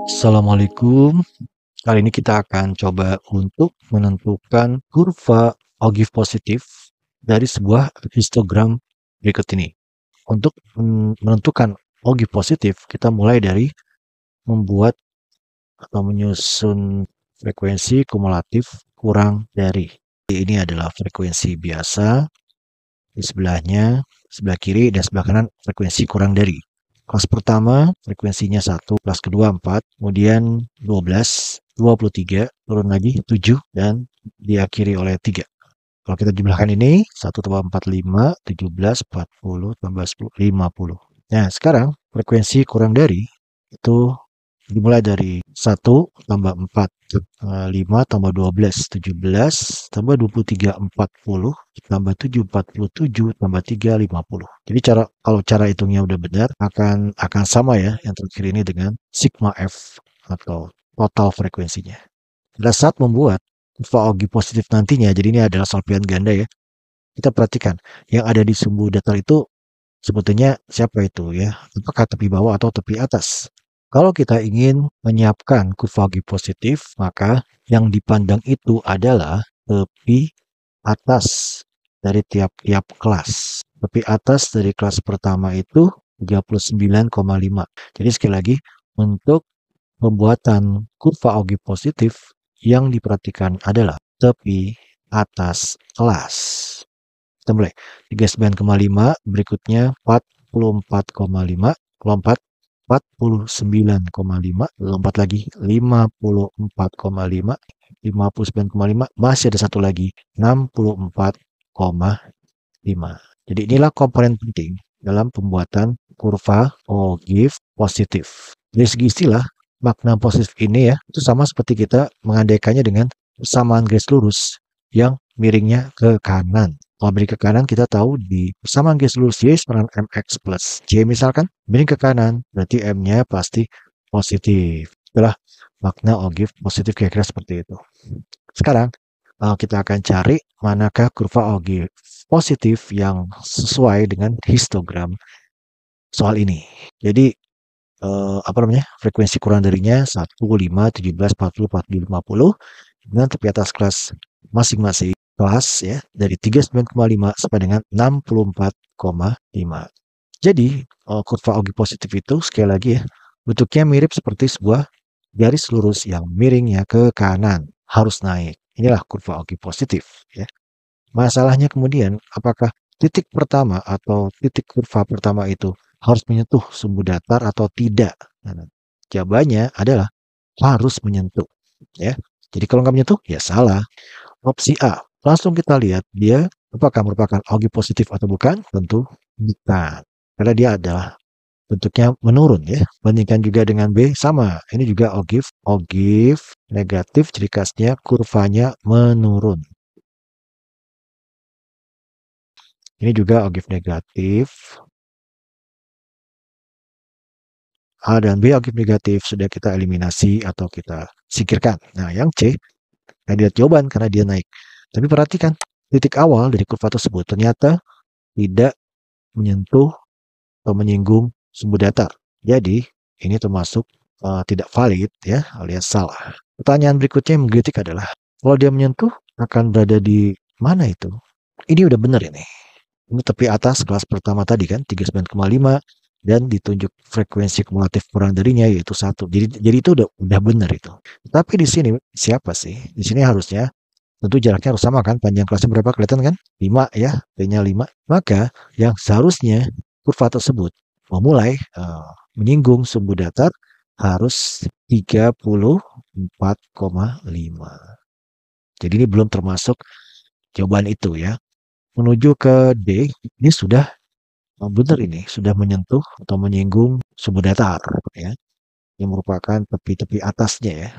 Assalamualaikum. Kali ini kita akan coba untuk menentukan kurva ogive positif dari sebuah histogram berikut ini. Untuk menentukan ogive positif, kita mulai dari membuat atau menyusun frekuensi kumulatif kurang dari. Ini adalah frekuensi biasa, di sebelahnya, sebelah kiri dan sebelah kanan frekuensi kurang dari. Kelas pertama frekuensinya 1, kelas kedua 4, kemudian 12, 23, turun lagi 7, dan diakhiri oleh 3. Kalau kita jumlahkan ini, 1 tambah 4, 5, 17, 40, tambah 10, 50. Nah, sekarang frekuensi kurang dari itu dimulai dari 1 tambah 4, 5 tambah 12, 17, tambah 23, 40, tambah 7, 47, tambah 3, 50. Jadi kalau cara hitungnya udah benar, akan sama ya yang terakhir ini dengan sigma F atau total frekuensinya. Pada saat membuat kurva ogive positif nantinya, jadi ini adalah solpian ganda ya, kita perhatikan yang ada di sumbu datar itu sebetulnya siapa itu ya? Apakah tepi bawah atau tepi atas? Kalau kita ingin menyiapkan kurva ogive positif, maka yang dipandang itu adalah tepi atas dari tiap-tiap kelas. Tepi atas dari kelas pertama itu 39,5. Jadi sekali lagi, untuk pembuatan kurva ogive positif yang diperhatikan adalah tepi atas kelas. Kita mulai 39,5, berikutnya 44,5, lompat 49,5, lompat lagi 54,5, 59,5, masih ada satu lagi 64,5. Jadi inilah komponen penting dalam pembuatan kurva ogive positif. Dari segi istilah, makna positif ini ya, itu sama seperti kita mengandaikannya dengan persamaan garis lurus yang miringnya ke kanan. Kalau miring ke kanan, kita tahu di persamaan garis lurus Y sama MX plus J misalkan, miring ke kanan, berarti M-nya pasti positif. Itulah makna ogive positif kira-kira seperti itu. Sekarang, kita akan cari manakah kurva ogive positif yang sesuai dengan histogram soal ini. Jadi, frekuensi kurang darinya 1, 5, 17, 40, 40, 50 dengan tepi atas kelas masing-masing kelas ya dari 39,5 sampai dengan 64,5. Jadi kurva ogive positif itu sekali lagi ya bentuknya mirip seperti sebuah garis lurus yang miringnya ke kanan, harus naik. Inilah kurva ogive positif ya. Masalahnya kemudian apakah titik pertama atau titik kurva pertama itu harus menyentuh sumbu datar atau tidak? Nah, jawabannya adalah harus menyentuh ya. Jadi kalau nggak menyentuh ya salah. Opsi A, langsung kita lihat dia apakah merupakan ogive positif atau bukan? Tentu bukan. Karena dia adalah bentuknya menurun ya. Bandingkan juga dengan B, sama. Ini juga ogive negatif, ciri khasnya kurvanya menurun. Ini juga ogive negatif. A dan B ogive negatif sudah kita eliminasi atau kita singkirkan. Nah, yang C, nah lihat jawaban karena dia naik. Tapi perhatikan, titik awal dari kurva tersebut ternyata tidak menyentuh atau menyinggung sumbu datar. Jadi, ini termasuk tidak valid ya, alias salah. Pertanyaan berikutnya yang menggelitik adalah, kalau dia menyentuh akan berada di mana itu? Ini udah benar ini. Ini tepi atas kelas pertama tadi kan, 39,5 dan ditunjuk frekuensi kumulatif kurang darinya yaitu 1. Jadi itu udah benar itu. Tapi di sini siapa sih? Di sini harusnya tentu jaraknya harus sama kan, panjang kelasnya berapa kelihatan kan? 5 ya, P-nya 5. Maka yang seharusnya kurva tersebut memulai menyinggung sumbu datar harus 34,5. Jadi ini belum termasuk jawaban itu ya. Menuju ke D, ini sudah benar ini, sudah menyentuh atau menyinggung sumbu datar ya, yang merupakan tepi-tepi atasnya ya.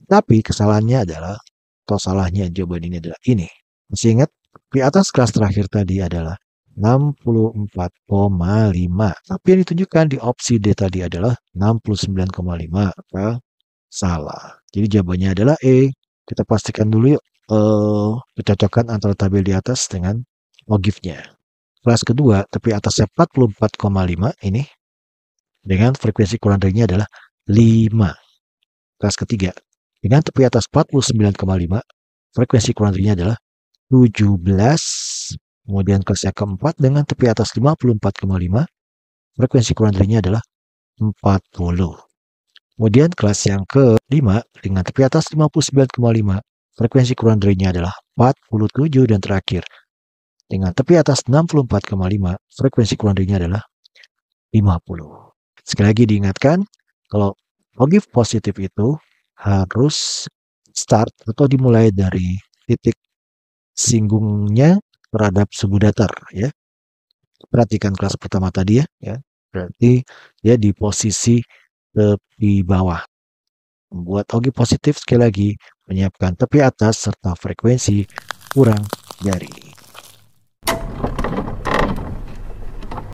Tapi kesalahannya adalah, atau salahnya jawaban ini adalah ini. Masih ingat? Di atas kelas terakhir tadi adalah 64,5. Tapi yang ditunjukkan di opsi D tadi adalah 69,5. Maka salah. Jadi jawabannya adalah E. Kita pastikan dulu yuk kecocokan antara tabel di atas dengan ogive-nya. Kelas kedua, tepi atasnya 44,5 ini. dengan frekuensi kurang darinya adalah 5. Kelas ketiga, dengan tepi atas 49,5, frekuensi kurang darinya adalah 17. Kemudian kelas yang keempat, dengan tepi atas 54,5, frekuensi kurang darinya adalah 40. Kemudian kelas yang kelima, dengan tepi atas 59,5, frekuensi kurang darinya adalah 47. Dan terakhir, dengan tepi atas 64,5, frekuensi kurang darinya adalah 50. Sekali lagi diingatkan, kalau logif positif itu harus start atau dimulai dari titik singgungnya terhadap suhu datar, ya. Perhatikan kelas pertama tadi, ya. Berarti dia di posisi tepi bawah. Membuat logif positif sekali lagi menyiapkan tepi atas serta frekuensi kurang dari.